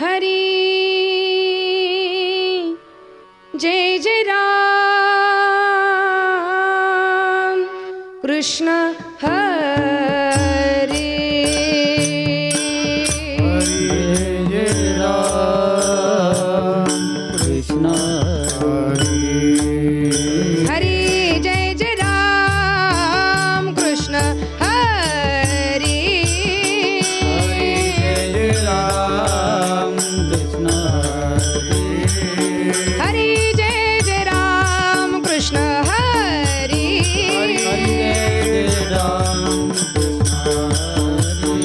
हरी जय जय राम कृष्ण हरी जय राम कृष्ण हरी जय जय राम कृष्ण हरी जय राम कृष्ण हरी जय जय राम कृष्ण हरी जय राम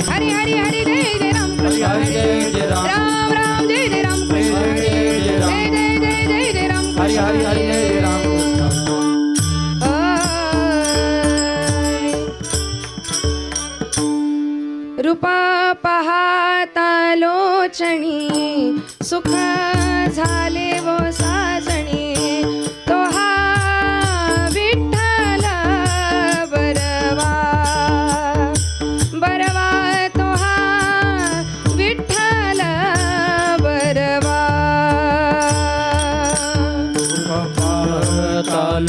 हरी हरी हरी जय जय राम कृष्ण हरी राम राम जय जय राम कृष्ण हरी जय जय जय जय जय राम हरि कृष्ण हरि हरि हरी जय राम रूपा पाहता लोचणी सुख झाले वो साजणी तो हा विठ्ठल बरवा बरवा तो हा विठ्ठल बरवा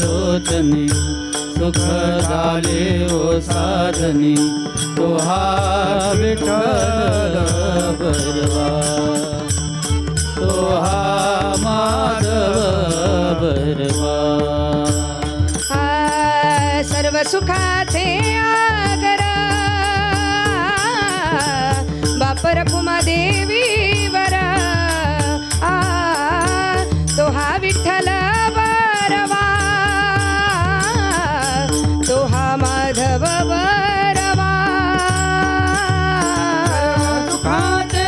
लोचनी सुख झाले ओ साधनी तो हा विठ्ठल बरवा तो हा माधव बरवा हा सर्व सुखाचे आगर बाप रखुमा देवी वर तो हा विठ्ठल बरवा तो हा माधव बरवा सुखाचे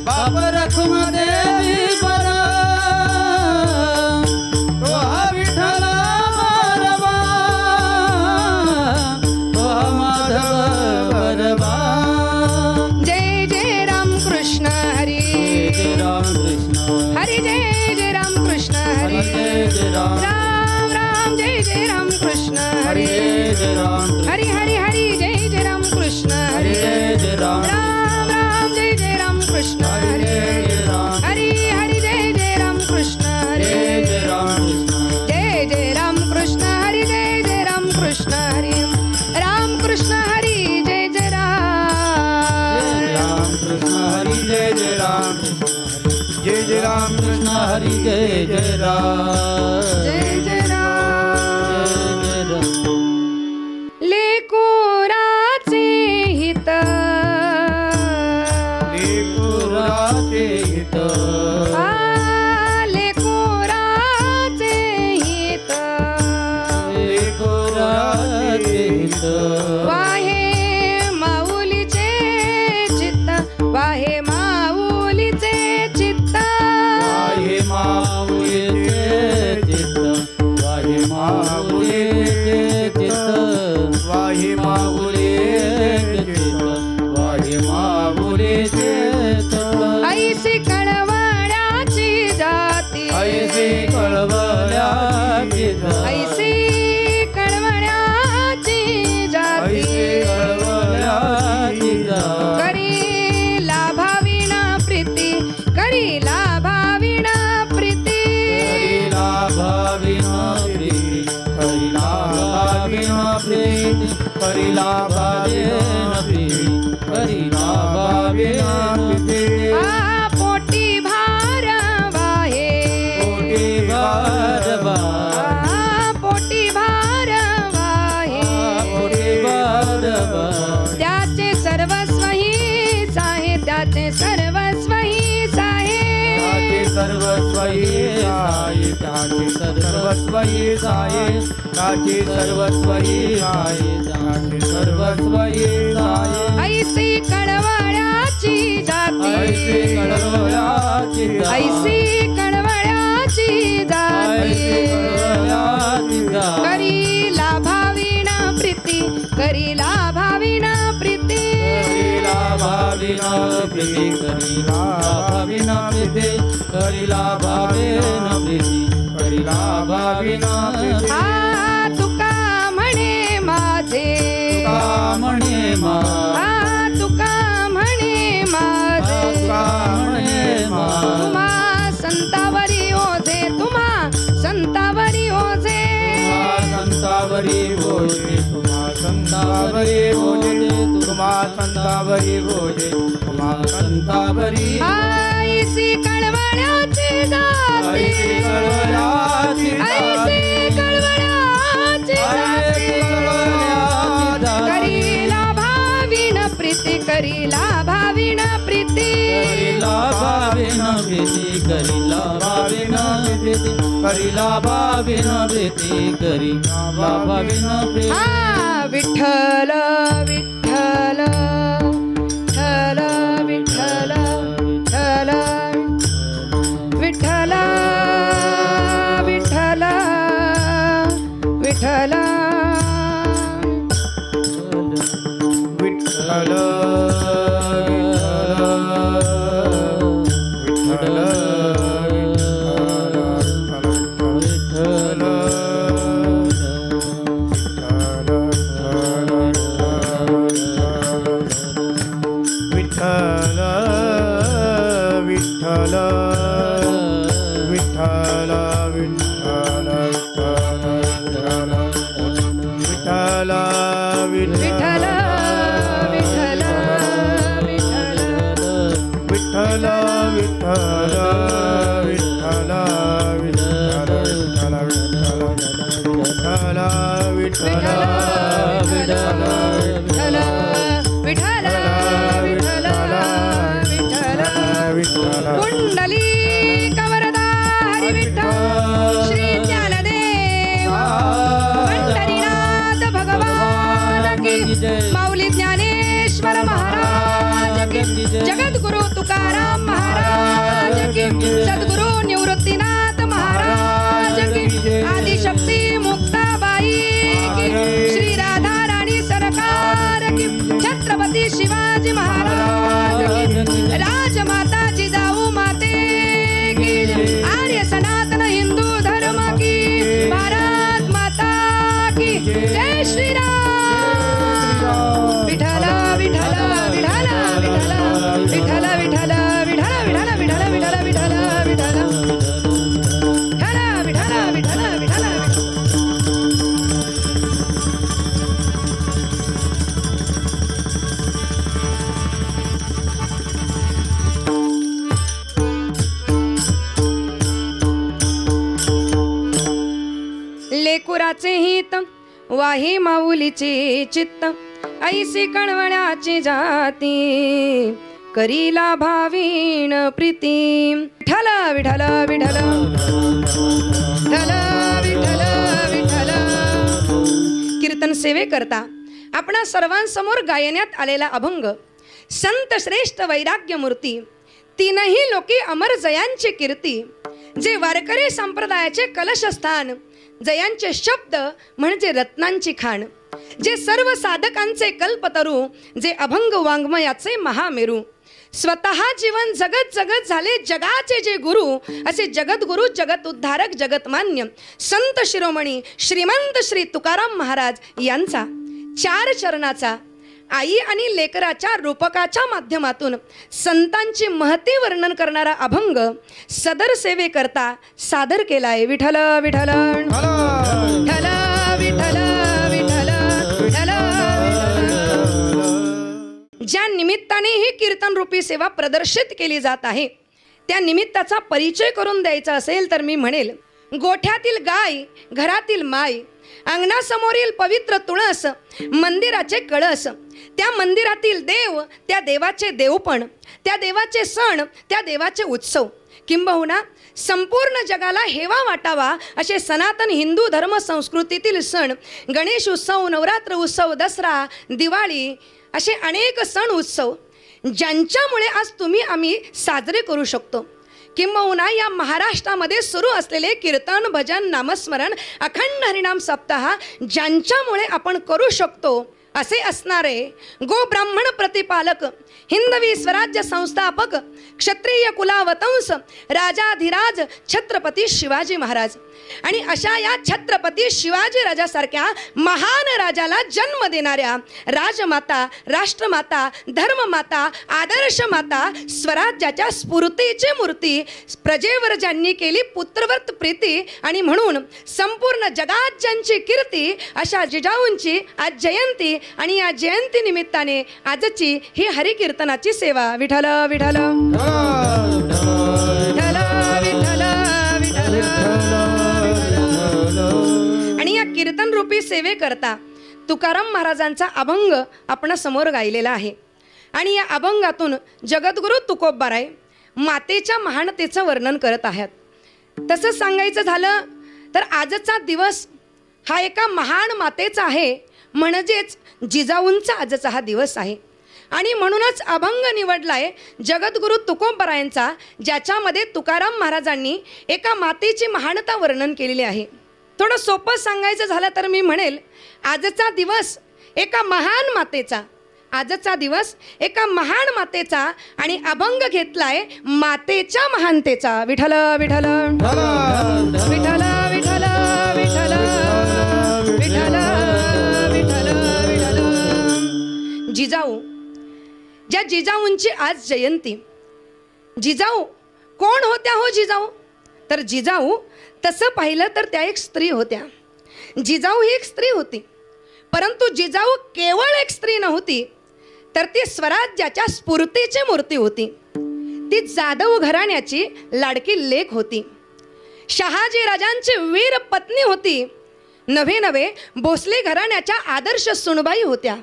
बाप रखुम देवी बरा तो हा विठ्ठल बरवा तो हा माधव बरवा जय जय राम कृष्ण हरी जय राम कृष्ण हरी जय जय राम कृष्ण हरी जय राम राम राम जय जय राम कृष्ण हरी जय राम हरी हरी हरी जय जय राम कृष्ण हरी जय राम राम राम जय जय राम कृष्ण हरी जय राम हरी हरी जय जय राम कृष्ण हरी जय राम जय जय राम कृष्ण हरी जय जय राम कृष्ण हरी राम कृष्ण हरी जय जय राम कृष्ण हरि जय जय राम जय जय राम कृष्ण हरि जय जय राम जय जय राम जय राम लेकुराचे हित लेकुराचे हित लेकुराचे हित लेकुराचे हित वाहे माऊलीचे चित्त वाहे माऊलीचे चित्त वाहे माऊलीचे चित्त वाहे माऊलीचे चित्त वाहे माऊलीचे चित्त वाहे माऊलीचे चित्त ऐसी कळवळ्याची जाती ऐसे कळवळ्याची ऐसी कळवळ्याची जाती ऐसे कळवळ्याची करी लाभाविना प्रीती करी लाभाविना प्रीती करीला भाविना प्रीती करीला भाविना प्रीती करीला भाविना प्रीती करीला भाविना प्रीती आ पोटी भार वाहे कोटी भारवा आ पोटी भार वाहे कोटी भारवा त्याचे सर्वस्व हीच आहे त्याचे सर्वस्व हीच आहे त्याचे सर्वस्वही आहे त्याचे सर्वस्वही आहे त्याचे सर्वस्वही आहे त्याचे सर्वस्वही आहे ऐसी कळवळ्याची जाती ऐसे कळवळ्याची ऐसी कळवळ्याची जाती कळवळ्याची करी लाभाविना प्रीती करी लाभाविना प्रीती करीला भाविना प्रीती करीला भाविना प्रीती करीला भाविना प्रीती करीला भाविना प्रीती हा तुका म्हणे माझे तुका म्हणे मा हा तुका संतावरी भोजे तुम्हा संतावरी भोजे तुम्हा संतावरी आईसी कळवळ्याची जाती ऐसी कळवळ्याची ऐसी कळवळ्याची जाती करीला भाविन प्रीती करीला भाविन प्रीती करीला भाविन प्रीती करीला भाविन प्रीती करीला भाविन प्रीती करीला भाविन प्रीती हा विठ्ठल विठ्ठल विठ्ठल विठ्ठल विठ्ठल विठ्ठल विठ्ठल विठ्ठल विठ्ठल विठ्ठल विठ्ठल विठ्ठल विठ्ठल विठ्ठल विठ्ठल विठ्ठल विठ्ठल विठ्ठल कुंडली कवरदा हरी विठ्ठल श्री ज्ञानदेव पंढरीनाथ भगवान की माऊली ज्ञानेश्वर महाराज की जगद्गुरु तुकाराम महाराज की सद्गुरु निवृत्तीनाथ महाराज की आदिशक्ती मुक्ताबाई की श्री राधा राणी सरकार की छत्रपती शिवाजी महाराज की राजमाता जिजाऊ माते की आर्य सनातन हिंदू धर्म की भारत माता की जय श्री राम विठ्ठल विठ्ठल विठ्ठल विठ्ठल विठ्ठल विठ्ठल विठ्ठल विठ्ठल विठ्ठल विठ्ठल विठ्ठल विठ्ठल विठ्ठल विठ्ठल विठ्ठल लेकुराचे हित वाही माऊलीचे चित्त ऐसी कळवळ्याची जाती करीला भावीन प्रीती विठ्ठल विठ्ठल विठ्ठल विठ्ठल विठ्ठल विठ्ठल कीर्तन सेवे करता आपणा सर्वांसमोर गायण्यात आलेला अभंग संत श्रेष्ठ वैराग्य मूर्ती तीनही लोके अमर जयांची कीर्ती जे वारकरी संप्रदायाचे कलशस्थान जयांचे शब्द म्हणजे रत्नांची खाण जे सर्व साधकांचे कल्पतरू जे अभंग वाङ्मयाचे महामेरू स्वतः जीवन जगत जगत झाले जगाचे जे गुरु असे जगद्गुरु जगत उद्धारक जगतमान्य संत शिरोमणी श्रीमंत श्री तुकाराम महाराज यांचा चार चरणाचा आई आणि लेकराच्या रूपकाच्या माध्यमातून संतांची महती वर्णन करणारा अभंग सदर सेवे करता सादर केलाय विठ्ठल विठ्ठल विठ्ठल विठ्ठल विठ्ठल विठ्ठल ज्या निमित्ताने ही कीर्तन रूपी सेवा प्रदर्शित केली जात आहे त्या निमित्ताचा परिचय करून द्यायचा असेल तर मी म्हणेल गोठ्यातील गाय घरातील माय अंगणासमोरील पवित्र तुळस मंदिराचे कळस त्या मंदिरातील देव त्या देवाचे देवपण त्या देवाचे सण त्या देवाचे उत्सव किंबहुना संपूर्ण जगाला हेवा वाटावा असे सनातन हिंदू धर्म संस्कृतीतील सण गणेश उत्सव नवरात्र उत्सव दसरा दिवाळी असे अनेक सण उत्सव ज्यांच्यामुळे आज तुम्ही आम्ही साजरे करू शकतो किंबहुना या महाराष्ट्रामध्ये सुरू असलेले कीर्तन भजन नामस्मरण अखंड हरिनाम सप्ताह ज्यांच्यामुळे आपण करू शकतो असे असणारे गो ब्राह्मण प्रतिपालक हिंदवी स्वराज्य संस्थापक क्षत्रिय कुलावतंस राजाधिराज छत्रपती शिवाजी महाराज आणि अशा या छत्रपती शिवाजी राजासारख्या महान राजाला जन्म देणाऱ्या राजमाता, राष्ट्रमाता, धर्ममाता, आदर्श माता, स्वराज्याच्या स्फूर्तीची मूर्ती, प्रजेवर ज्यांनी केली पुत्रव्रत प्रीती आणि म्हणून संपूर्ण जगात ज्यांची कीर्ती, अशा जिजाऊंची आज जयंती आणि या जयंती निमित्ताने आजची ही हरिकीर्तनाची सेवा. विठ्ठल विठ्ठल विठ्ठल विठ्ठल विठ्ठल. आणि या कीर्तन रूपी सेवे करता तुकाराम महाराजांचा अभंग आपण समोर गायलेला आहे. आणि या अभंगातून जगद्गुरु तुकोबाराय मातेच्या महानतेचं वर्णन करत आहेत. तसं सांगायचं झालं तर आजचा दिवस हा एका महान मातेचा आहे, म्हणजेच जिजाऊंचा आजचा हा दिवस आहे. आणि म्हणूनच अभंग निवडलाय जगद्गुरु तुकोबारायांचा, ज्याच्यामध्ये तुकाराम महाराजांनी एका मातेची महानता वर्णन केलेली आहे. थोडं सोपं सांगायचं झालं तर मी म्हणेल आजचा दिवस एका महान मातेचा, आजचा दिवस एका महान मातेचा. आणि अभंग घेतलाय मातेच्या महानतेचा. विठ्ठल विठ्ठल विठ्ठल विठ्ठल विठ्ठल विठ्ठल विठ्ठल विठ्ठल. जिजाऊ, ज्या जिजाऊंची आज जयंती. जिजाऊ कोण होत्या हो जिजाऊ? तर जिजाऊ तसं पाहिलं तर त्या एक स्त्री होत्या. जिजाऊ ही एक स्त्री होती, परंतु जिजाऊ केवळ एक स्त्री नव्हती, तर ती स्वराज्याच्या स्फूर्तीची मूर्ती होती. ती जाधव घराण्याची लाडकी लेक होती. शहाजी राजांची वीर पत्नी होती. नव्हे नव्हे भोसले घराण्याच्या आदर्श सुनबाई होत्या.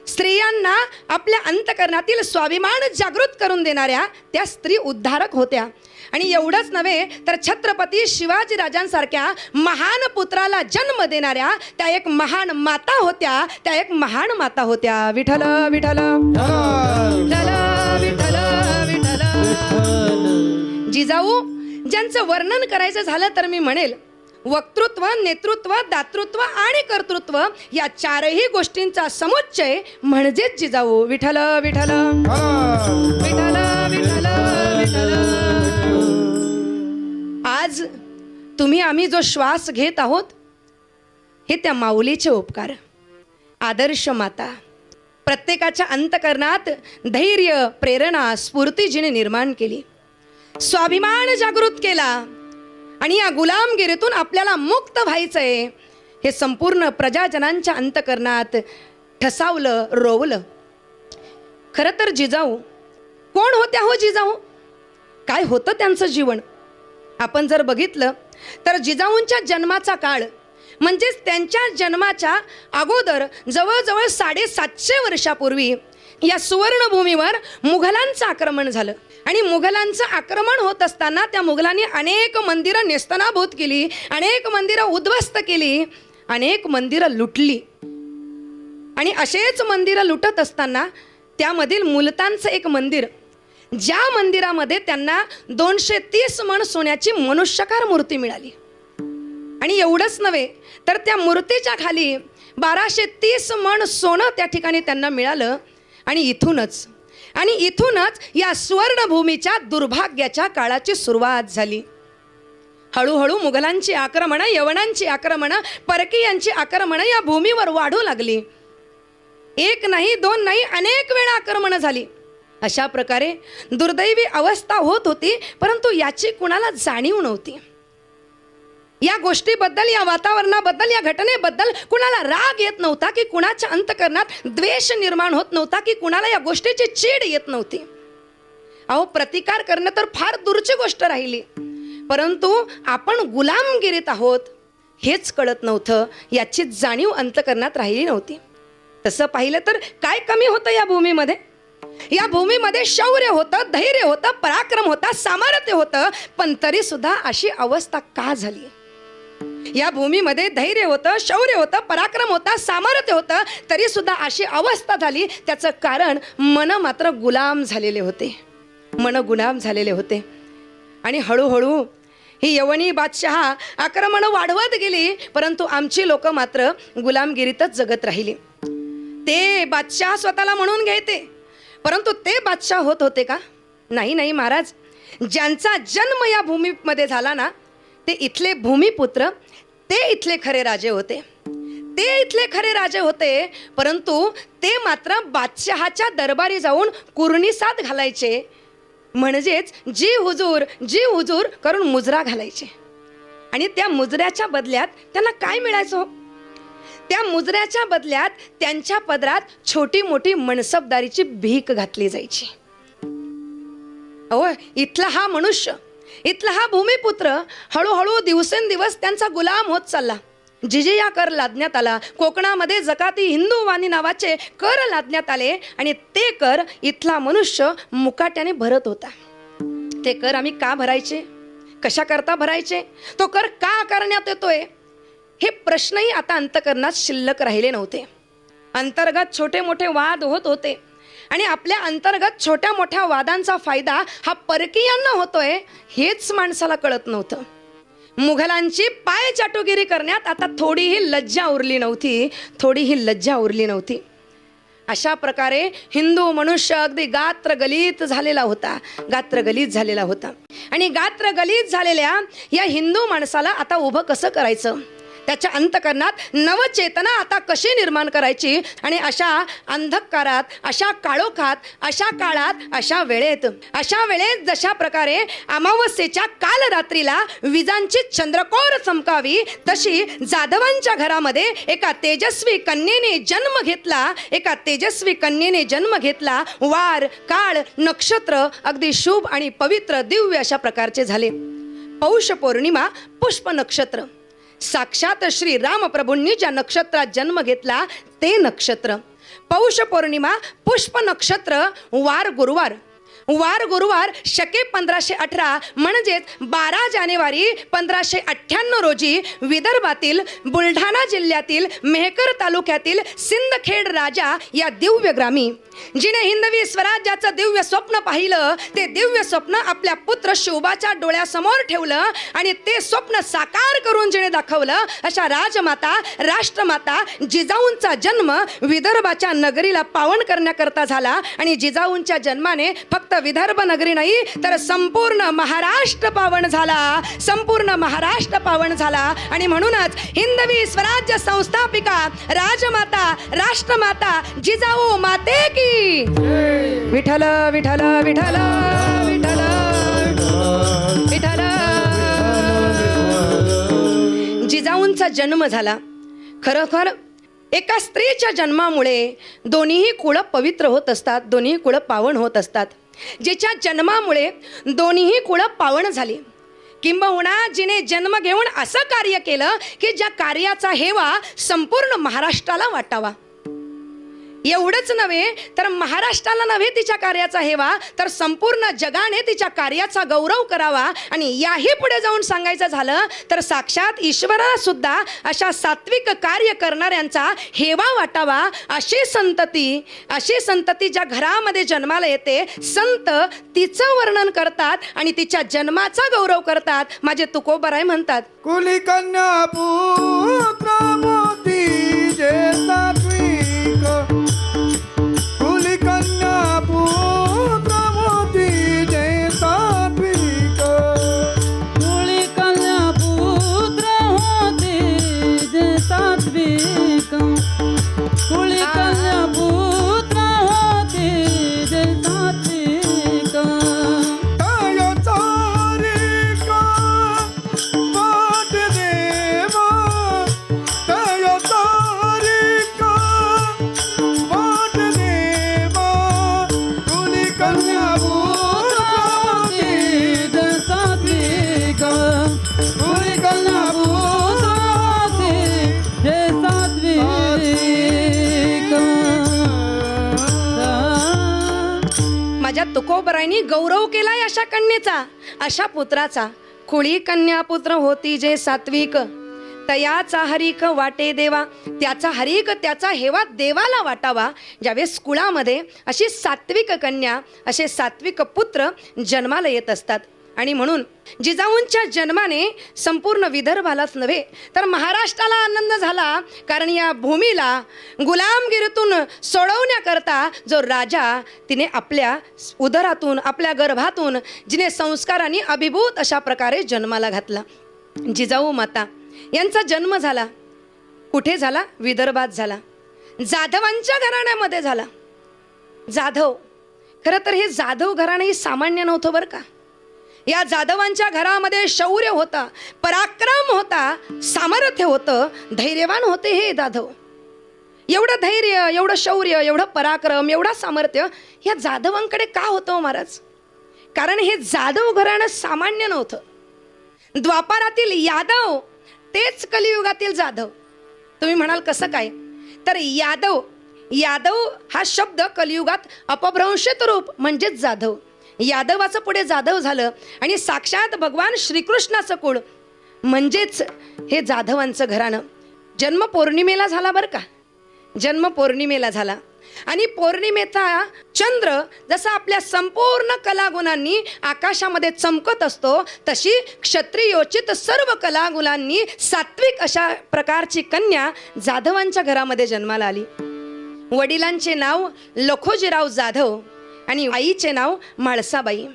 स्त्रियांना आपल्या अंतकरणातील स्वाभिमान जागृत करून देणाऱ्या त्या स्त्री उद्धारक होत्या. आणि एवढंच नव्हे तर छत्रपती शिवाजी राजांसारख्या महान पुत्राला जन्म देणाऱ्या त्या एक महान माता होत्या. त्या एक महान माता होत्या. विठ्ठल विठ्ठल विठ्ठल विठ्ठल विठ्ठल. जिजाऊ ज्यांचं वर्णन करायचं झालं तर मी म्हणेल वक्तृत्व, नेतृत्व, दातृत्व आणि कर्तृत्व या चारही गोष्टींचा समुच्चय म्हणजेच जिजाऊ. विठ्ठल विठ्ठल विठ्ठल विठ्ठल विठ्ठल. आज तुम्ही आम्ही जो श्वास घेत आहोत हे त्या माऊलीचे उपकार. आदर्श माता प्रत्येकाच्या अंतकरणात धैर्य, प्रेरणा, स्फूर्ती जिने निर्माण केली, स्वाभिमान जागृत केला आणि या गुलामगिरीतून आपल्याला मुक्त व्हायचंय हे संपूर्ण प्रजाजनांच्या अंतकरणात ठसावलं, रोवलं. खरं तर जिजाऊ कोण होत्या हो जिजाऊ? काय होतं त्यांचं जीवन? आपण जर बघितलं तर जिजाऊंच्या जन्माचा काळ म्हणजेच त्यांच्या जन्माच्या अगोदर जवळजवळ 750 वर्षापूर्वी या सुवर्णभूमीवर मुघलांचं आक्रमण झालं. आणि मुघलांचं आक्रमण होत असताना त्या मुघलांनी अनेक मंदिरं नेस्तनाभूत केली, अनेक मंदिरं उद्ध्वस्त केली, अनेक मंदिरं लुटली. आणि असेच मंदिरं लुटत असताना त्यामधील मुलतानचं एक मंदिर, ज्या मंदिरामध्ये त्यांना 230 मण सोन्याची मनुष्यकार मूर्ती मिळाली. आणि एवढंच नव्हे तर त्या मूर्तीच्या खाली 1230 मण सोनं त्या ठिकाणी त्यांना मिळालं. आणि इथूनच या सुवर्णभूमीच्या दुर्भाग्याच्या काळाची सुरुवात झाली. हळूहळू मुघलांची आक्रमणं, यवनांची आक्रमणं, परकीयांची आक्रमणं या भूमीवर वाढू लागली. एक नाही, दोन नाही, अनेक वेळा आक्रमणं झाली. अशा प्रकारे दुर्दैवी अवस्था होत होती, परंतु याची कुणाला जाणीव नव्हती. या गोष्टीबद्दल, या वातावरणाबद्दल, या घटनेबद्दल कुणाला राग येत नव्हता, की कुणाच्या अंतकरणात द्वेष निर्माण होत नव्हता, की कुणाला या गोष्टीची चीड येत नव्हती. अहो, प्रतिकार करणं तर फार दूरची गोष्ट राहिली, परंतु आपण गुलामगिरीत आहोत हेच कळत नव्हतं, याची जाणीव अंतकरणात राहिली नव्हती. तसं पाहिलं तर काय कमी होतं या भूमीमध्ये? या भूमीमध्ये शौर्य होतं, धैर्य होतं, पराक्रम होता, सामर्थ्य होतं, पण तरी सुद्धा अशी अवस्था का झाली? या भूमीमध्ये धैर्य होतं, शौर्य होतं, पराक्रम होता, सामर्थ्य होतं, तरी सुद्धा अशी अवस्था झाली. त्याचं कारण मन मात्र गुलाम झालेले होते, मन गुलाम झालेले होते. आणि हळूहळू ही यवनी बादशहा आक्रमणं वाढवत गेली, परंतु आमची लोक मात्र गुलामगिरीतच जगत राहिली. ते बादशहा स्वतःला म्हणून घ्यायचे, परंतु ते बादशाह होत होते का? नाही नाही महाराज, ज्यांचा जन्म या भूमीमध्ये झाला ना, ते इथले भूमिपुत्र, ते इथले खरे राजे होते. ते इथले खरे राजे होते, परंतु ते मात्र बादशहाच्या दरबारी जाऊन कुर्णिसात घालायचे, म्हणजेच जी हुजूर करून मुजरा घालायचे. आणि त्या मुजऱ्याच्या बदल्यात त्यांना काय मिळायचं? त्या मुजऱ्याच्या बदल्यात त्यांच्या पदरात छोटी मोठी मनसबदारीची भीक घातली जायची. इथला हा मनुष्य, इथला हा भूमिपुत्र हळूहळू दिवसेंदिवस त्यांचा गुलाम होत चालला. जिजिया कर लादण्यात आला. कोकणामध्ये जकाती हिंदू वाणी नावाचे कर लादण्यात आले आणि ते कर इथला मनुष्य मुकाट्याने भरत होता. ते कर आम्ही का भरायचे? कशा करता भरायचे? तो कर का आकारण्यात येतोय? हे प्रश्नही आता अंतःकरणात शिल्लक राहिले नव्हते. अंतर्गत छोटे मोठे वाद होत होते आणि आपल्या अंतर्गत छोट्या मोठ्या वादांचा फायदा हा परकीयांना होतोय हेच माणसाला कळत नव्हतं. मुघलांची पाय चाटुगिरी करण्यात आता थोडीही लज्जा उरली नव्हती. अशा प्रकारे हिंदू मनुष्य अगदी गात्रगलित झालेला होता. आणि गात्रगलित झालेल्या या हिंदू माणसाला आता उभं कसं करायचं? त्याच्या अंतःकरणात नवचेतना आता कशी निर्माण करायची? आणि अशा अंधकारात, अशा काळोखात, अशा काळात, अशा वेळेत जशा प्रकारे अमावस्येच्या काल रात्रीला विजांची चंद्रकोर चमकावी, तशी जाधवांच्या घरामध्ये एका तेजस्वी कन्येने जन्म घेतला. वार, काळ, नक्षत्र अगदी शुभ आणि पवित्र दिव्य अशा प्रकारचे झाले. पौष पौर्णिमा, पुष्प नक्षत्र. साक्षात श्री रामप्रभूंनी ज्या नक्षत्रात जन्म घेतला ते नक्षत्र. पौष पौर्णिमा, पुष्प नक्षत्र, वार गुरुवार शके 1518 म्हणजेच 12 जानेवारी 1598 रोजी विदर्भातील बुलढाणा जिल्ह्यातील मेहकर तालुक्यातील सिंदखेड राजा या दिव्य ग्रामी, जिने हिंदवी स्वराज्याचं दिव्य स्वप्न पाहिलं, ते दिव्य स्वप्न आपल्या पुत्र शिवबाच्या डोळ्यासमोर ठेवलं आणि ते स्वप्न साकार करून जिने दाखवलं, अशा राजमाता, राष्ट्रमाता जिजाऊंचा जन्म विदर्भाच्या नगरीला पावन करण्याकरता झाला. आणि जिजाऊंच्या जन्माने फक्त विदर्भ नगरी नाही तर संपूर्ण महाराष्ट्र पावन झाला. आणि म्हणूनच हिंदवी स्वराज्य संस्थापिका राजमाता, राष्ट्रमाता जिजाऊ माते की विठ्ठल विठ्ठल विठ्ठल विठ्ठल विठ्ठल. जिजाऊंचा जन्म झाला. खरोखर एका स्त्रीच्या जन्मामुळे दोन्हीही कुळ पवित्र होत असतात, दोन्ही कुळ पावन होत असतात. जिच्या जन्मामुळे दोन्हीही कुळ पावन झाली, किंबहुना जिने जन्म घेऊन असं कार्य केलं की ज्या कार्याचा हेवा संपूर्ण महाराष्ट्राला वाटावा. एवढंच नव्हे तर महाराष्ट्राला नव्हे तिच्या कार्याचा हेवा, तर संपूर्ण जगाने तिच्या कार्याचा गौरव करावा. आणि याही पुढे जाऊन सांगायचं झालं तर साक्षात ईश्वराला सुद्धा अशा सात्विक कार्य करणाऱ्यांचा हेवा वाटावा. अशी संतती ज्या घरामध्ये जन्माला येते, संत तिचं वर्णन करतात आणि तिच्या जन्माचा गौरव करतात. माझे तुकोबराय म्हणतात, कुली कन्या पुत्र मोती जे सात्विक, कुली कन्या पुत्र मोती जे सात्विक, कुली कन्या पुत्र होते जे सात्विक, कुली कन्या पुत्र होते जे सात्विक. तय चारिक वाट देवा, तय चारिक वाट देवा, कुली कन्या पुत्र मोती जे सात्विक, कुली कन्या पुत्र होते जे सात्विक. माझ्या तुकोबरायांनी गौरव केलाय अशा कन्येचा, अशा पुत्राचा. कुळी कन्या पुत्र होती जे सात्विक, तयाचा हरीक वाटे देवा. त्याचा हरीक, त्याचा हेवा देवाला वाटावा. ज्यावेळेस कुळामध्ये अशी सात्विक कन्या, असे सात्विक पुत्र जन्माला येत असतात. आणि म्हणून जिजाऊंच्या जन्माने संपूर्ण विदर्भालाच नव्हे तर महाराष्ट्राला आनंद झाला. कारण या भूमीला गुलामगिरीतून सोडवण्याकरता जो राजा, तिने आपल्या उदरातून, आपल्या गर्भातून जिने संस्कारांनी अभिभूत अशा प्रकारे जन्माला घातला. जिजाऊ माता यांचा जन्म झाला. कुठे झाला? विदर्भात झाला. जाधवांच्या घराण्यामध्ये झाला. जाधव, खरं तर हे जाधव घराणंही सामान्य नव्हतं बरं का. या जाधवांच्या घरामध्ये शौर्य होता, पराक्रम होता, सामर्थ्य होतं, धैर्यवान होते हे जाधव. एवढं धैर्य, एवढं शौर्य, एवढं पराक्रम, एवढं सामर्थ्य या जाधवांकडे का होतं महाराज? कारण हे जाधव घराणं सामान्य नव्हतं. द्वापारातील यादव तेच कलियुगातील जाधव. तुम्ही म्हणाल कसं काय? तर यादव, यादव हा शब्द कलियुगात अपभ्रंशित रूप म्हणजेच जाधव. यादवाचं पुढे जाधव झालं आणि साक्षात भगवान श्रीकृष्णाचं कुळ म्हणजेच हे जाधवांचं घराणं. जन्म पौर्णिमेला झाला बरं का. जन्म पौर्णिमेला झाला आणि पौर्णिमेचा चंद्र जसा आपल्या संपूर्ण कलागुणांनी आकाशामध्ये चमकत असतो, तशी क्षत्रियोचित सर्व कलागुणांनी सात्विक अशा प्रकारची कन्या जाधवांच्या घरामध्ये जन्माला आली. वडिलांचे नाव लखोजीराव जाधव आणि आईचे नाव म्हाळसाबाई.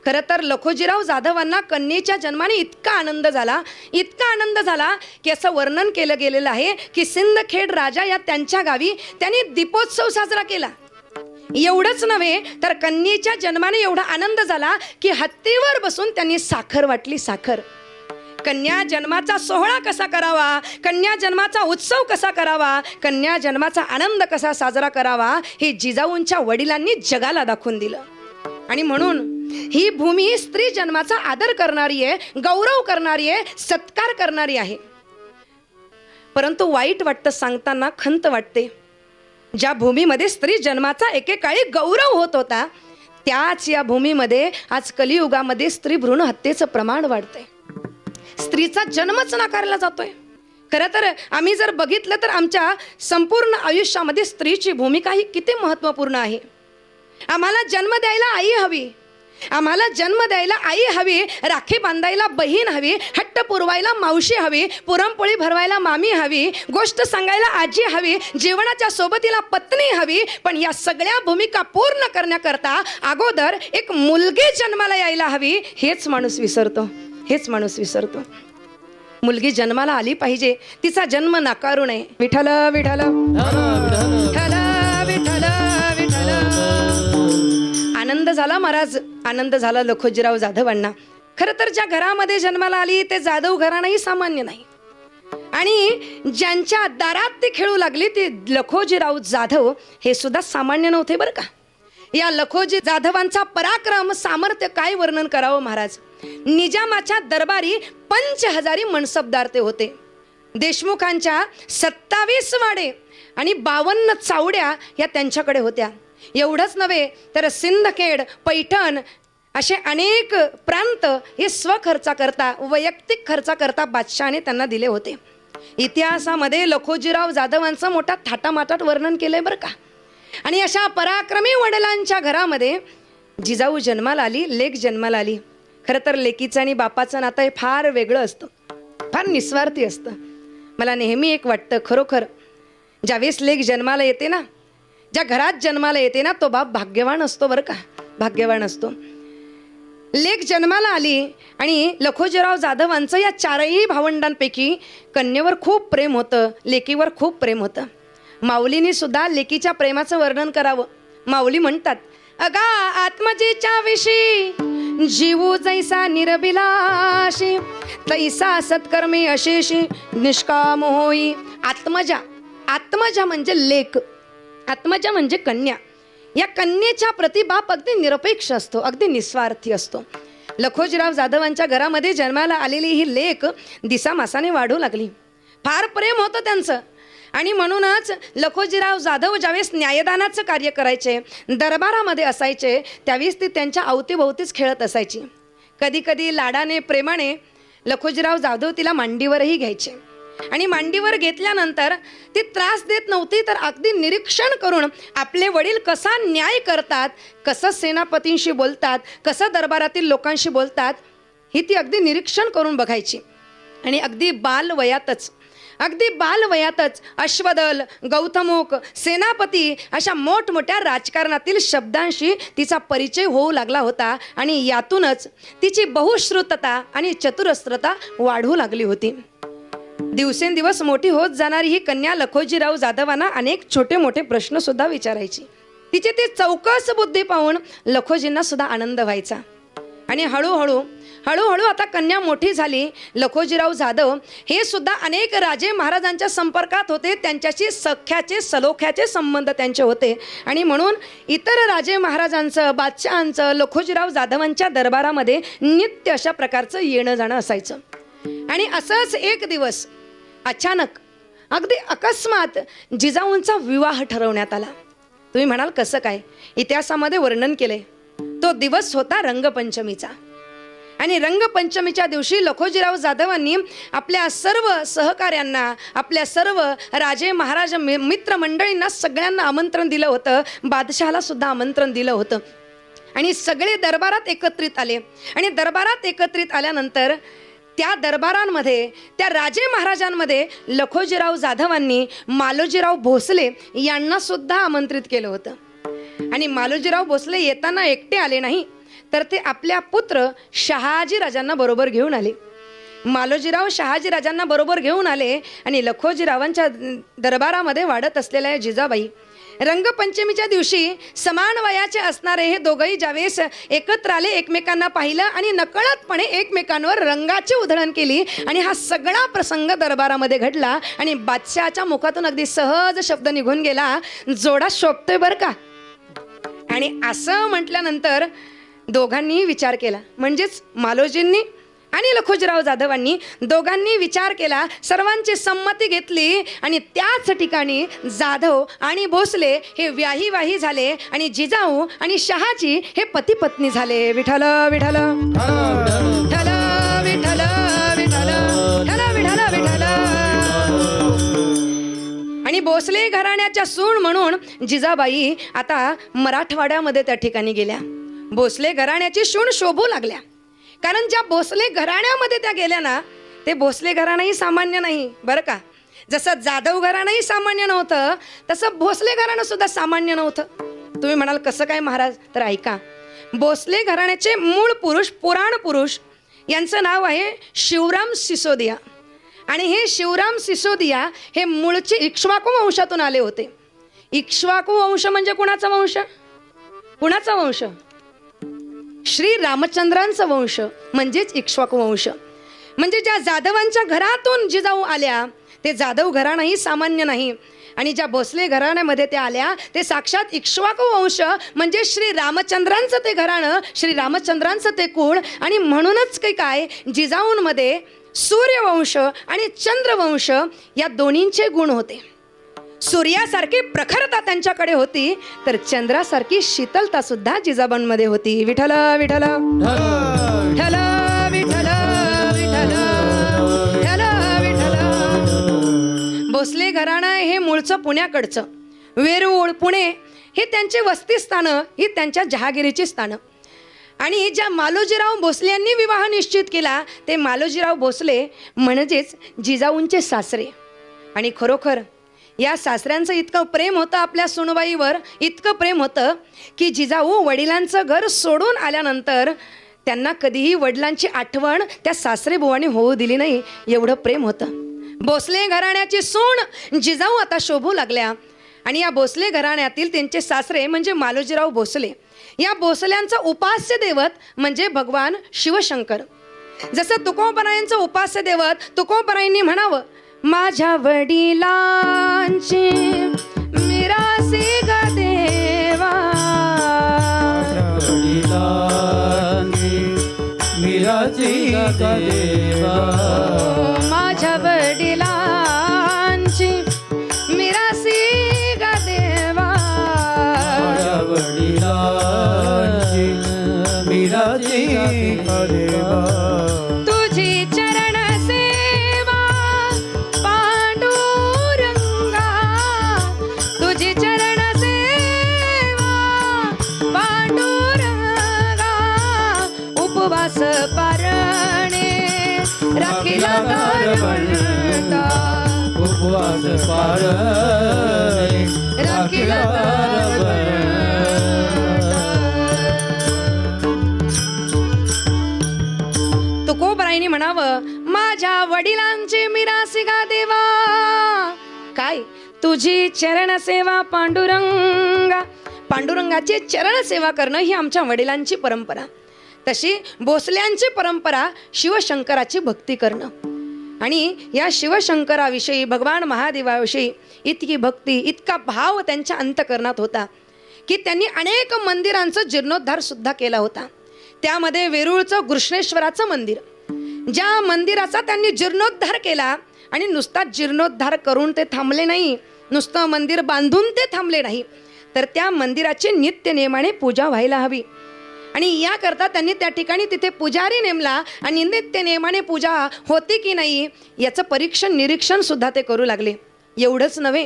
खरं तर लखोजीराव जाधवांना कन्येच्या जन्माने इतका आनंद झाला, इतका आनंद झाला की असं वर्णन केलं गेलेलं आहे की सिंदखेड राजा या त्यांच्या गावी त्यांनी दीपोत्सव साजरा केला. एवढंच नव्हे तर कन्येच्या जन्माने एवढा आनंद झाला की हत्तीवर बसून त्यांनी साखर वाटली. साखर. कन्या जन्माचा सोहळा कसा करावा, कन्या जन्माचा उत्सव कसा करावा, कन्या जन्माचा आनंद कसा साजरा करावा हे जिजाऊंच्या वडिलांनी जगाला दाखवून दिलं. आणि म्हणून ही भूमी स्त्री जन्माचा आदर करणारी आहे, गौरव करणारी आहे, सत्कार करणारी आहे. परंतु वाईट वाटतं सांगताना, खंत वाटते. ज्या भूमीमध्ये स्त्री जन्माचा एकेकाळी गौरव होत होता त्याच या भूमीमध्ये आज कलियुगामध्ये स्त्री भ्रूण हत्येचं प्रमाण वाढतंय. स्त्रीचा जन्मच नाकारला जातोय. खरं तर आम्ही जर बघितलं तर आमच्या संपूर्ण आयुष्यामध्ये स्त्रीची भूमिका ही किती महत्त्वपूर्ण आहे. आम्हाला जन्म द्यायला आई हवी, आम्हाला जन्म द्यायला आई हवी, राखी बांधायला बहीण हवी, हट्ट पुरवायला मावशी हवी, पुरणपोळी भरवायला मामी हवी, गोष्ट सांगायला आजी हवी, जेवणाच्या सोबतीला पत्नी हवी. पण या सगळ्या भूमिका पूर्ण करण्याकरता अगोदर एक मुलगी जन्माला यायला हवी. हेच माणूस विसरतो, हेच माणूस विसरतो. मुलगी जन्माला आली पाहिजे, तिचा जन्म नाकारू नये. विठ्ठल विठ्ठल विठ्ठल विठ्ठल विठ्ठल. आनंद झाला महाराज, आनंद झाला लखोजीराव जाधवांना. खरं तर ज्या घरामध्ये जन्माला आली ते जाधव घराणंही सामान्य नाही. आणि ज्यांच्या दारात ती खेळू लागली ते लखोजीराव जाधव हे सुद्धा सामान्य नव्हते बरं का. या लखोजी जाधवांचा पराक्रम, सामर्थ्य काय वर्णन करावं महाराज. निजामाच्या दरबारी 5000 मनसबदार ते होते. देशमुखांच्या 27 वाडे आणि 52 चावड्या या त्यांच्याकडे होत्या. एवढंच नव्हे तर सिंदखेड, पैठण असे अनेक प्रांत हे स्वखर्चा करता, वैयक्तिक खर्चा करता बादशहाने त्यांना दिले होते. इतिहासामध्ये लखोजीराव जाधवांचं मोठा थाटामाटात वर्णन केलंय बरं का. आणि अशा पराक्रमी वडिलांच्या घरामध्ये जिजाऊ जन्माला आली, लेक जन्माला आली. खरं तर लेकीचं आणि बापाचं नातं हे फार वेगळं असतं, फार निस्वार्थी असतं. मला नेहमी एक वाटतं, खरोखर ज्यावेळेस लेक जन्माला येते ना, ज्या घरात जन्माला येते ना, तो बाप भाग्यवान असतो बरं का, भाग्यवान असतो. लेक जन्माला आली आणि लखोजीराव जाधवांचं या 4ही भावंडांपैकी कन्येवर खूप प्रेम होतं, लेकीवर खूप प्रेम होतं. माऊलींनी सुद्धा लेकीच्या प्रेमाचं वर्णन करावं. माऊली म्हणतात, अगा आत्मजेच्या विषयी जीवू जैसा निरबिलाशी, तैसा सत्कर्मी अशेशी निष्काम होई. आत्मजा, आत्मजा म्हणजे लेक, आत्मजा म्हणजे कन्या. या कन्येच्या प्रति बाप अगदी निरपेक्ष असतो, अगदी निस्वार्थी असतो. लखोजीराव जाधवांच्या घरामध्ये जन्माला आलेली ही लेक दिसामासाने वाढू लागली. फार प्रेम होतं त्यांचं. आणि म्हणूनच लखोजीराव जाधव ज्यावेळेस न्यायदानाचं कार्य करायचे, दरबारामध्ये असायचे, त्यावेळेस ती त्यांच्या अवतीभोवतीच खेळत असायची. कधी कधी लाडाने, प्रेमाने लखोजीराव जाधव तिला मांडीवरही घ्यायचे. आणि मांडीवर घेतल्यानंतर ती त्रास देत नव्हती, तर अगदी निरीक्षण करून आपले वडील कसा न्याय करतात, कसं सेनापतींशी बोलतात, कसं दरबारातील लोकांशी बोलतात, ही ती अगदी निरीक्षण करून बघायची. आणि अगदी बालवयातच अगदी बालवयातच अश्वदल, गौतमुख, सेनापती अशा मोठमोठ्या राजकारणातील शब्दांशी तिचा परिचय होऊ लागला होता आणि यातूनच तिची बहुश्रुतता आणि चतुरस्त्रता वाढू लागली होती. दिवसेंदिवस मोठी होत जाणारी ही कन्या लखोजीराव जाधवांना अनेक छोटे मोठे प्रश्न सुद्धा विचारायची. तिचे ते चौकस बुद्धी पाहून लखोजींना सुद्धा आनंद व्हायचा. आणि हळूहळू आता कन्या मोठी झाली. लखोजीराव जाधव हे सुद्धा अनेक राजे महाराजांच्या संपर्कात होते. त्यांच्याशी सख्याचे सलोख्याचे संबंध त्यांचे होते आणि म्हणून इतर राजे महाराजांचं, बादशहांचं लखोजीराव जाधवांच्या दरबारामध्ये नित्य अशा प्रकारचं येणं जाणं असायचं. आणि असंच एक दिवस अचानक अगदी अकस्मात जिजाऊंचा विवाह ठरवण्यात आला. तुम्ही म्हणाल कसं काय? इतिहासामध्ये वर्णन केलंय. तो दिवस होता रंगपंचमीचा. आणि रंगपंचमीच्या दिवशी लखोजीराव जाधवांनी आपल्या सर्व सहकाऱ्यांना, आपल्या सर्व राजे महाराज मित्रमंडळींना सगळ्यांना आमंत्रण दिलं होतं. बादशहाला सुद्धा आमंत्रण दिलं होतं. आणि सगळे दरबारात एकत्रित आले. आणि दरबारात एकत्रित आल्यानंतर त्या दरबारांमध्ये, त्या राजे महाराजांमध्ये लखोजीराव जाधवांनी मालोजीराव भोसले यांना सुद्धा आमंत्रित केलं होतं. आणि मालोजीराव भोसले येताना एकटे आले नाही, तर ते आपल्या पुत्र शहाजी राजांना बरोबर घेऊन आले. मालोजीराव शहाजी राजांना बरोबर घेऊन आले. आणि लखोजीरावांच्या दरबारामध्ये वाढत असलेल्या जिजाबाई रंगपंचमीच्या दिवशी समान वयाचे असणारे हे दोघंही ज्यावेळेस एकत्र आले, एकमेकांना पाहिलं आणि नकळतपणे एकमेकांवर रंगाची उधळण केली. आणि हा सगळा प्रसंग दरबारामध्ये घडला. आणि बादशहाच्या मुखातून अगदी सहज शब्द निघून गेला, जोडा शोभतोय बरं का. आणि असं म्हटल्यानंतर दोघांनीही विचार केला, म्हणजेच मालोजींनी आणि लखोजीराव जाधवांनी दोघांनी विचार केला, सर्वांची संमती घेतली. आणि त्याच ठिकाणी जाधव आणि भोसले हे व्याही झाले. आणि जिजाऊ आणि शहाजी हे पती पत्नी झाले. विठ्ठल विठ्ठल विठ्ठल विठ्ठल विठ्ठल विठ्ठल विठ्ठल. आणि भोसले घराण्याच्या सून म्हणून जिजाबाई आता मराठवाड्यामध्ये त्या ठिकाणी गेल्या. भोसले घराण्याची सून शोभू लागल्या. कारण ज्या भोसले घराण्यामध्ये त्या गेल्या ना, ते भोसले घराणंही सामान्य नाही बरं का. जसं जाधव घराणंही सामान्य नव्हतं, तसं भोसले घराणं सुद्धा सामान्य नव्हतं. तुम्ही म्हणाल कसं काय महाराज? तर ऐका, भोसले घराण्याचे मूळ पुरुष, पुराण पुरुष, यांचं नाव आहे शिवराम सिसोदिया. आणि हे शिवराम सिसोदिया हे मूळचे इक्ष्वाकू वंशातून आले होते. इक्ष्वाकू वंश म्हणजे कुणाचा वंश? कुणाचा वंश? श्री रामचंद्रांचा वंश म्हणजेच इक्ष्वाकू वंश. म्हणजे ज्या जाधवांच्या घरातून जिजाऊ आल्या ते जाधव घराणंही सामान्य नाही. आणि ज्या भोसले घराण्यामध्ये त्या आल्या ते साक्षात इक्ष्वाकू वंश, म्हणजे श्री रामचंद्रांचं ते घराणं, श्री रामचंद्रांचं ते कुळ. आणि म्हणूनच काय जिजाऊंमध्ये सूर्यवंश आणि चंद्रवंश या दोन्हींचे गुण होते. सूर्यासारखी प्रखरता त्यांच्याकडे होती, तर चंद्रासारखी शीतलता सुद्धा जिजाबांमध्ये होती. विठ्ठल विठ्ठल विठ्ठल विठ्ठल विठ्ठल विठ्ठल. भोसले घराणं हे मूळचं पुण्याकडचं. वेरूळ, पुणे हे त्यांचे वस्तीस्थानं, ही त्यांच्या जहागिरीची स्थानं. आणि ज्या मालोजीराव भोसले यांनी विवाह निश्चित केला ते मालोजीराव भोसले म्हणजेच जिजाऊंचे सासरे. आणि खरोखर या सासऱ्यांचं इतकं प्रेम होतं आपल्या सुनबाईवर, इतकं प्रेम होतं की जिजाऊ वडिलांचं घर सोडून आल्यानंतर त्यांना कधीही वडिलांची आठवण त्या सासरे बुवांनी होऊ दिली नाही, एवढं प्रेम होतं. भोसले घराण्याची सून जिजाऊ आता शोभू लागल्या. आणि या भोसले घराण्यातील त्यांचे सासरे म्हणजे मालोजीराव भोसले, या भोसल्यांचं उपास्य दैवत म्हणजे भगवान शिवशंकर. जसं तुकोबरायांचं उपास्य दैवत तुकोबरायांनी म्हणावं, माझ्या वडिलांची मिरासी ग देवा, मिरासी ग देवा, माझ्या वडिलांची मिरासी ग देवा, माझ्या वडिलांची मिरासी ग देवा. तुझी चरण सेवा पांडुरंगा, तुझी चरण सेवा पांडुरंगा, उपवास पारणे राखीला गारवंता, उपवास पाळणे राखील तारभर. तुकोबराईने म्हणावं, माझ्या वडिलांची मिरासी गा देवा, काय तुझी चरण सेवा पांडुरंगा. पांडुरंगाची चरण सेवा करणं ही आमच्या वडिलांची परंपरा. तशी भोसल्यांची परंपरा शिवशंकराची भक्ती करणं. आणि या शिवशंकराविषयी, भगवान महादेवाविषयी इतकी भक्ती, इतका भाव त्यांच्या अंतःकरणात होता की त्यांनी अनेक मंदिरांचा जीर्णोद्धार सुद्धा केला होता. त्यामध्ये वेरूळचं घृष्णेश्वराचं मंदिर, ज्या मंदिराचा त्यांनी जीर्णोद्धार केला, आणि नुसता जीर्णोद्धार करून ते थांबले नाही, नुसतं मंदिर बांधून ते थांबले नाही, तर त्या मंदिराची नित्य नेमाने पूजा व्हायला हवी. आणि याकरता त्यांनी त्या ठिकाणी तिथे पुजारी नेमला आणि नित्य नेमाने पूजा होती की नाही याचं परीक्षण निरीक्षण सुद्धा ते करू लागले. एवढंच नव्हे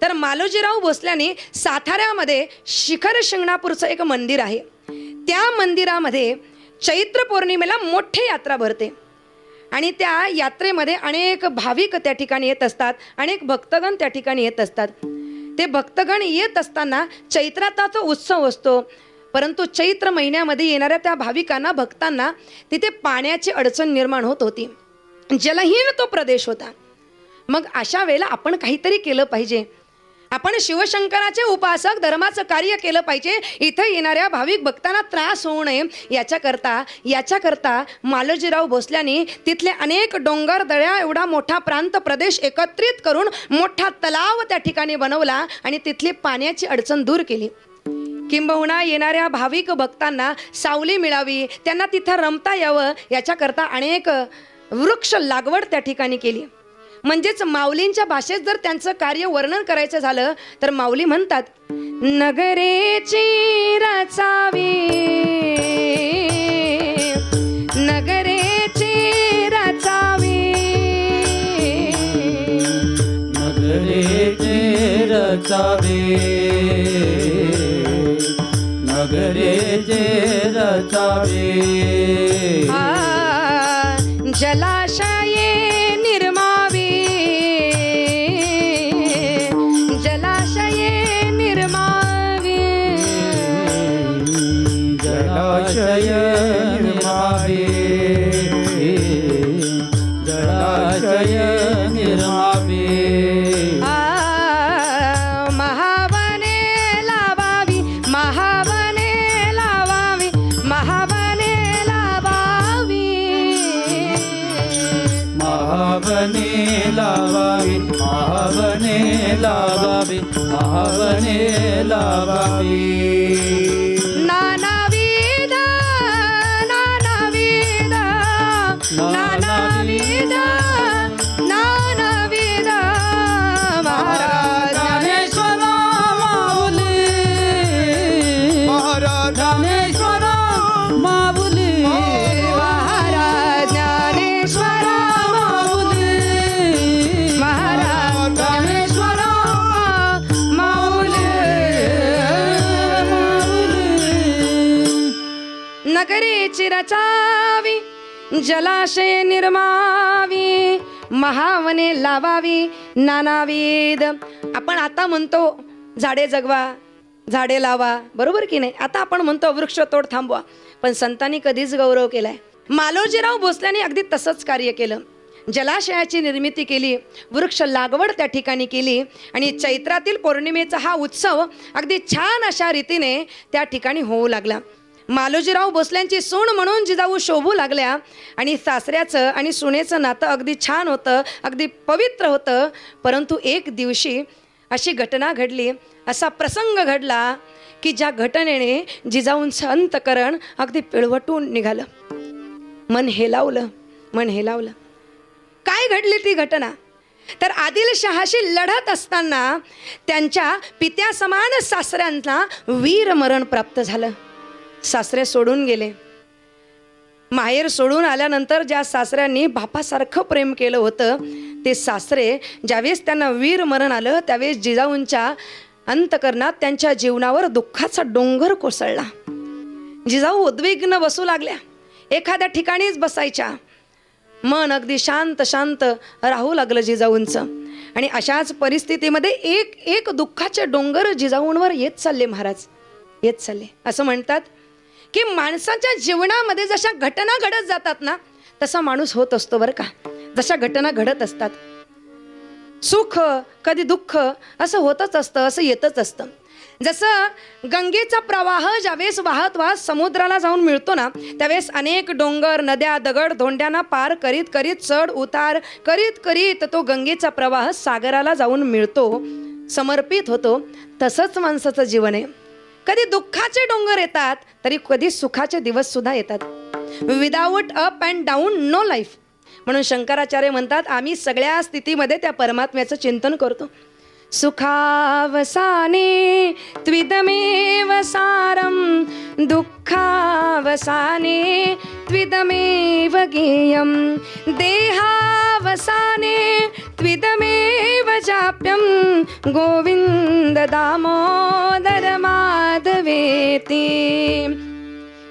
तर मालोजीराव भोसल्याने साताऱ्यामध्ये शिखर शिंगणापूरचं एक मंदिर आहे. त्या मंदिरामध्ये चैत्र पौर्णिमेला मोठी यात्रा भरते आणि त्या यात्रेमध्ये अनेक भाविक त्या ठिकाणी येत असतात, अनेक भक्तगण त्या ठिकाणी येत असतात. ते भक्तगण येत असताना चैत्राचा उत्सव असतो, परंतु चैत्र महिन्यामध्ये येणाऱ्या त्या भाविकांना, भक्तांना तिथे पाण्याची अडचण निर्माण होत होती. जलहीन तो प्रदेश होता. मग अशा वेळेला आपण काहीतरी केलं पाहिजे. आपण शिवशंकराचे उपासक, धर्माचं कार्य केलं पाहिजे. इथं येणाऱ्या भाविक भक्तांना त्रास होऊ नये याच्याकरता मालोजीराव भोसल्याने तिथले अनेक डोंगर दऱ्या एवढा मोठा प्रांत प्रदेश एकत्रित करून मोठा तलाव त्या ठिकाणी बनवला आणि तिथली पाण्याची अडचण दूर केली. किंबहुना येणाऱ्या भाविक भक्तांना सावली मिळावी, त्यांना तिथं रमता यावं याच्याकरता अनेक वृक्ष लागवड त्या ठिकाणी केली. म्हणजेच माऊलींच्या भाषेत जर त्यांचं कार्य वर्णन करायचं झालं तर माऊली म्हणतात, नगरेची रचावी, नगरेची रचावी, नगरेचे रचावे, नगरेचे रचावे. जलाशये निर्मावे, जलाशये निर्मावे, जलाशय निर्मावे, जलाशय निर्मावे. महावने लावावी, महावने लावावी, महावने लावावी, महावने लावावी, महावने लावावी, महावने लावावी. नानाविध, नानाविध, नानाविध, नानाविध. महाराज ज्ञानेश्वर माऊली, महाराज ज्ञानेश्वर माऊली, महाराज ज्ञानेश्वर माऊली, महाराज ज्ञानेश्वर माऊली. माऊली. नगरेची रचावी, जलाशय निर्मावी, महावने लावावी, नानाविध. आपण आता म्हणतो झाडे जगवा, झाडे लावा, बरोबर की नाही? आता आपण म्हणतो वृक्षतोड थांबवा, पण संतांनी कधीच गौरव केलाय? मालोजीराव भोसल्याने अगदी तसंच कार्य केलं. जलाशयाची निर्मिती केली, वृक्ष लागवड त्या ठिकाणी केली आणि चैत्रातील पौर्णिमेचा हा उत्सव अगदी छान अशा रीतीने त्या ठिकाणी होऊ लागला. मालोजीराव भोसल्यांची सून म्हणून जिजाऊ शोभू लागल्या आणि सासऱ्याचं आणि सुनेचं नातं अगदी छान होतं, अगदी पवित्र होतं. परंतु एक दिवशी अशी घटना घडली, असा प्रसंग घडला की ज्या घटनेने जिजाऊंचं अंतकरण अगदी पिळवटून निघालं, मन हेलावलं, मन हेलावलं. काय घडली ती घटना? तर आदिलशहाशी लढत असताना त्यांच्या पित्यासमान सासऱ्यांना वीरमरण प्राप्त झालं. सासरे सोडून गेले. माहेर सोडून आल्यानंतर ज्या सासऱ्यांनी बापासारखं प्रेम केलं होतं ते सासरे ज्यावेळेस त्यांना वीरमरण आलं त्यावेळेस जिजाऊंच्या अंतकरणात, त्यांच्या जीवनावर दुःखाचा डोंगर कोसळला. जिजाऊ उद्विग्न बसू लागल्या, एखाद्या ठिकाणीच बसायच्या. मन अगदी शांत शांत राहू लागलं जिजाऊंचं. आणि अशाच परिस्थितीमध्ये एक एक दुःखाचे डोंगर जिजाऊंवर येत चालले महाराज, येत चालले. असं म्हणतात की माणसाच्या जीवनामध्ये जशा घटना घडत जातात ना, तसा माणूस होत असतो बरं का. जशा घटना घडत असतात, सुख कधी दुःख असं होतच असतं, असं येतच असतं. जसं गंगेचा प्रवाह ज्यावेळेस वाहत वाहत समुद्राला जाऊन मिळतो ना, त्यावेळेस अनेक डोंगर, नद्या, दगड धोंड्यांना पार करीत करीत, चढ उतार करीत करीत तो गंगेचा प्रवाह सागराला जाऊन मिळतो, समर्पित होतो. तसंच माणसाचं जीवन आहे. कधी दुःखाचे डोंगर येतात, तरी कधी सुखाचे दिवस सुद्धा येतात. Without up and down no life. म्हणून शंकराचार्य म्हणतात, आम्ही सगळ्या स्थितीमध्ये त्या परमात्म्याचं चिंतन करतो. सुखावसाने त्विदमेव सारं, दुःखावसाने त्विदमेव गेयं, देहावसाने त्विदमेव जाप्यं, गोविंद दामोदर माधवेती.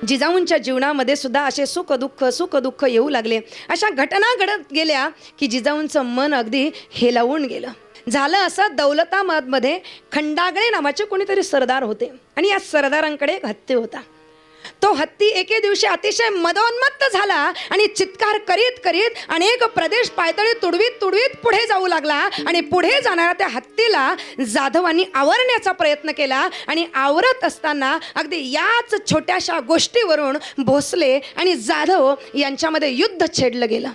जिजाऊंच्या जीवनामध्ये सुद्धा असे सुख दुःख येऊ लागले. अशा घटना घडत गेल्या की जिजाऊंचं मन अगदी हेलावून गेलं. झालं असं, दौलताबादमध्ये खंडागळे नावाचे कोणीतरी सरदार होते आणि या सरदारांकडे एक हत्ती होता. तो हत्ती एके दिवशी अतिशय मदोन्मत्त झाला आणि चित्कार करीत करीत अनेक प्रदेश पायतळी तुडवीत पुढे जाऊ लागला. आणि पुढे जाणाऱ्या त्या हत्तीला जाधवांनी आवरण्याचा प्रयत्न केला. आणि आवरत असताना अगदी याच छोट्याशा गोष्टीवरून भोसले आणि जाधव यांच्यामध्ये युद्ध छेडलं गेलं.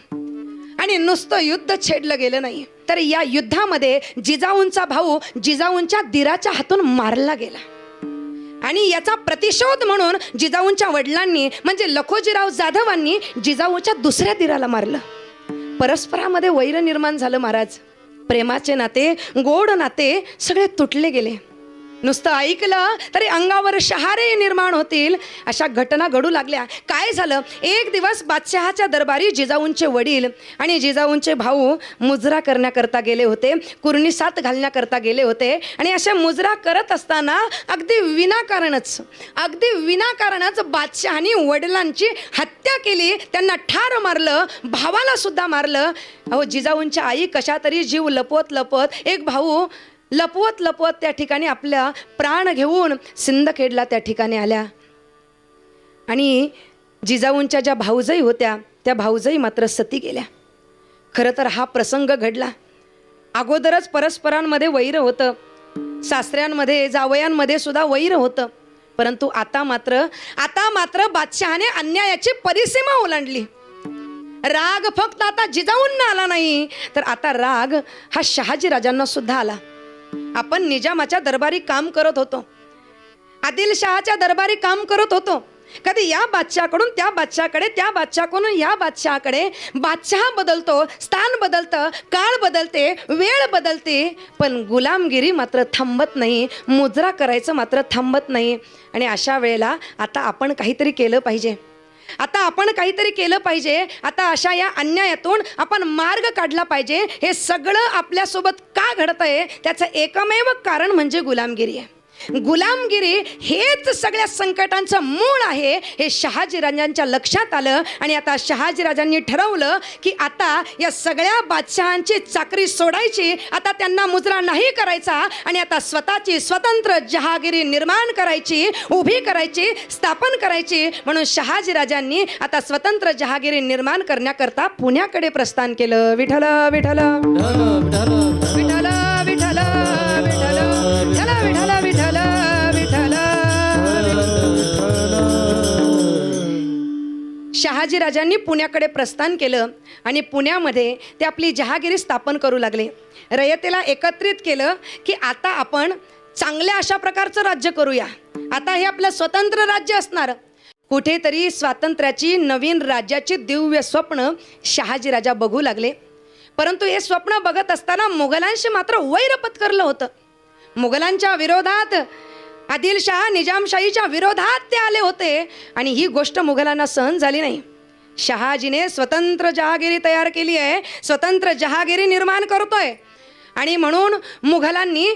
आणि नुसतं युद्ध छेडलं गेलं नाही, तर या युद्धामध्ये जिजाऊंचा भाऊ जिजाऊंच्या दिराच्या हातून मारला गेला. आणि याचा प्रतिशोध म्हणून जिजाऊंच्या वडिलांनी म्हणजे लखोजीराव जाधवांनी जिजाऊच्या दुसऱ्या दिराला मारलं. परस्परामध्ये वैर निर्माण झालं महाराज. प्रेमाचे नाते, गोड नाते सगळे तुटले गेले. नुसतं ऐकलं तरी अंगावर शहारे निर्माण होतील अशा घटना घडू लागल्या. काय झालं, एक दिवस बादशहाच्या दरबारी जिजाऊंचे वडील आणि जिजाऊंचे भाऊ मुजरा करण्याकरता गेले होते, कुर्णीसात घालण्याकरता गेले होते. आणि अशा मुजरा करत असताना अगदी विनाकारणच बादशहानी वडिलांची हत्या केली, त्यांना ठार मारलं, भावाला सुद्धा मारलं. अहो, जिजाऊंच्या आई कशा तरी जीव लपवत एक भाऊ लपवत त्या ठिकाणी आपल्या प्राण घेऊन सिंदखेडला त्या ठिकाणी आल्या. आणि जिजाऊंच्या ज्या भाऊजाई होत्या त्या भाऊजाई मात्र सती गेल्या. खरं तर हा प्रसंग घडला अगोदरच परस्परांमध्ये वैर होतं, सासऱ्यांमध्ये जावयांमध्ये सुद्धा वैर होतं. परंतु आता मात्र बादशहाने अन्यायाची परिसीमा ओलांडली. राग फक्त आता जिजाऊंना आला नाही, तर आता राग हा शहाजी राजांना सुद्धा आला. आपण निजामाच्या दरबारी काम करत होतो, आदिलशहाच्या दरबारी काम करत होतो. कधी या बादशहाकडून त्या बादशहाकडे, त्या बादशहाकडून या बादशहाकडे. बादशहा बदलतो, स्थान बदलतं, काळ बदलते, वेळ बदलते, पण गुलामगिरी मात्र थांबत नाही, मुजरा करायचं मात्र थांबत नाही. आणि अशा वेळेला आता आपण काहीतरी केलं पाहिजे. आता अशा या अन्यायातून आपण मार्ग काढला पाहिजे. हे सगळं आपल्यासोबत का घडतंय त्याचं एकमेव कारण म्हणजे गुलामगिरी आहे. गुलामगिरी हेच सगळ्या संकटांचं मूळ आहे, हे शहाजीराजांच्या लक्षात आलं. आणि आता शहाजीराजांनी ठरवलं की आता या सगळ्या बादशहांची चाकरी सोडायची, आता त्यांना मुजरा नाही करायचा आणि आता स्वतःची स्वतंत्र जहागिरी निर्माण करायची, उभी करायची, स्थापन करायची. म्हणून शहाजीराजांनी आता स्वतंत्र जहागिरी निर्माण करण्याकरता पुण्याकडे प्रस्थान केलं. विठ्ठल विठ्ठल विठ्ठल विठ्ठल विठ्ठल विठ्ठल विठ्ठल विठ्ठल विठ्ठल. शहाजीराजांनी पुण्याकडे प्रस्थान केलं आणि पुण्यामध्ये ते आपली जहागिरी स्थापन करू लागले. रयतेला एकत्रित केलं की आता आपण चांगल्या अशा प्रकारचं राज्य करूया. आता हे आपलं स्वतंत्र राज्य असणार. कुठेतरी स्वातंत्र्याची, नवीन राज्याची दिव्य स्वप्न शहाजीराजा बघू लागले. परंतु हे स्वप्न बघत असताना मुघलांशी मात्र वैर पत्करलं होतं. मुघलांच्या विरोधात, आदिलशाह निजामशाहीच्या विरोधात ते आले होते आणि ही गोष्ट मुघलांना सहन झाली नाही. शहाजीने स्वतंत्र जहागिरी तयार केली आहे, स्वतंत्र जहागिरी निर्माण करतोय. आणि म्हणून मुघलांनी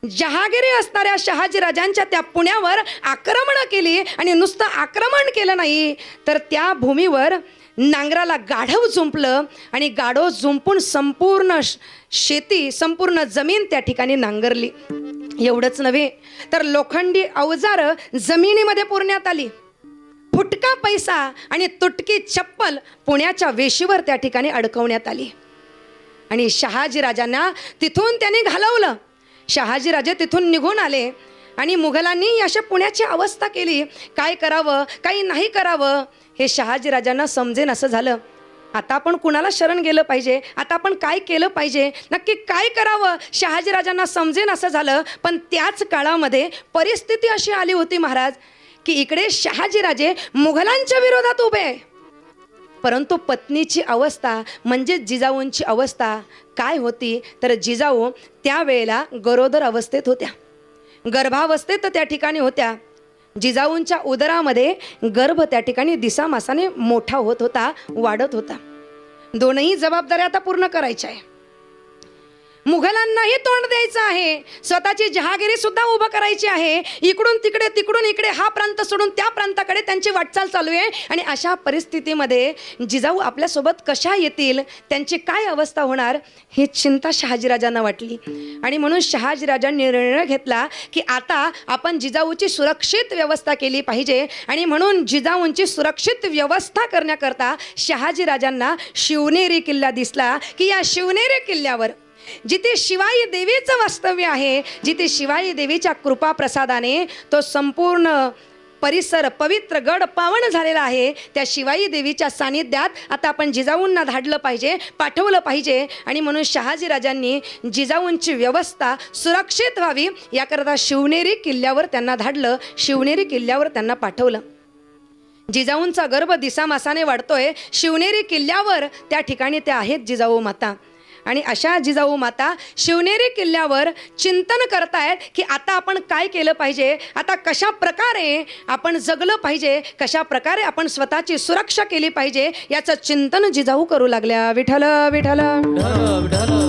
जहागिरी असणाऱ्या शहाजीराजांच्या त्या पुण्यावर आक्रमण केली. आणि नुसतं आक्रमण केलं नाही, तर त्या भूमीवर नांगराला गाढव जुंपलं आणि गाढव जुंपून संपूर्ण शेती, संपूर्ण जमीन त्या ठिकाणी नांगरली. एवढंच नव्हे तर लोखंडी अवजारं जमिनीमध्ये पुरण्यात आली. फुटका पैसा आणि तुटकी चप्पल पुण्याच्या वेशीवर त्या ठिकाणी अडकवण्यात आली. आणि शहाजीराजांना तिथून त्यांनी घालवलं. शहाजीराजे तिथून निघून आले आणि मुघलांनी अशा पुण्याची अवस्था केली. काय करावं, काही नाही करावं हे शहाजीराजांना समजेन असं झालं. आता आपण कुणाला शरण गेलं पाहिजे, आता आपण काय केलं पाहिजे, नक्की काय करावं शहाजीराजांना समजेन असं झालं. पण त्याच काळामध्ये परिस्थिती अशी आली होती महाराज की इकडे शहाजीराजे मुघलांच्या विरोधात उभे आहे, परंतु पत्नीची अवस्था म्हणजे जिजाऊंची अवस्था काय होती तर जिजाऊ त्यावेळेला गरोदर अवस्थेत होत्या, गर्भावस्थेत त्या ठिकाणी होत्या. जिजाऊंच्या उदरामध्ये गर्भ त्या ठिकाणी दिसामासाने मोठा होत होता, वाढत होता. दोनही जबाबदाऱ्या आता पूर्ण करायच्या आहे. मुघलांनाही तोंड द्यायचं आहे, स्वतःची जहागिरी सुद्धा उभं करायची आहे. इकडून तिकडे, तिकडून इकडे, हा प्रांत सोडून त्या प्रांताकडे त्यांची वाटचाल चालू आहे. आणि अशा परिस्थितीमध्ये जिजाऊ आपल्यासोबत कशा येतील, त्यांची काय अवस्था होणार ही चिंता शहाजीराजांना वाटली. आणि म्हणून शहाजीराजांनी निर्णय घेतला की आता आपण जिजाऊची सुरक्षित व्यवस्था केली पाहिजे. आणि म्हणून जिजाऊंची सुरक्षित व्यवस्था करण्याकरता शहाजीराजांना शिवनेरी किल्ला दिसला की या शिवनेरी किल्ल्यावर जिथे शिवाई देवीचं वास्तव्य आहे, जिथे शिवाई देवीच्या कृपा प्रसादाने तो संपूर्ण परिसर पवित्र गड पावन झालेला आहे, त्या शिवाई देवीच्या सानिध्यात आता आपण जिजाऊंना धाडलं पाहिजे, पाठवलं पाहिजे. आणि म्हणून शहाजीराजांनी जिजाऊंची व्यवस्था सुरक्षित व्हावी याकरता शिवनेरी किल्ल्यावर त्यांना धाडलं, शिवनेरी किल्ल्यावर त्यांना पाठवलं. जिजाऊंचा गर्भ दिसामासाने वाढतोय. शिवनेरी किल्ल्यावर त्या ठिकाणी त्या आहेत जिजाऊ माता. आणि अशा जिजाऊ माता शिवनेरी किल्ल्यावर चिंतन करतायत की आता आपण काय केलं पाहिजे, आता कशा प्रकारे आपण जगलं पाहिजे, कशा प्रकारे आपण स्वतःची सुरक्षा केली पाहिजे याचं चिंतन जिजाऊ करू लागल्या. विठ्ठल विठ्ठल विठ्ठल विठ्ठल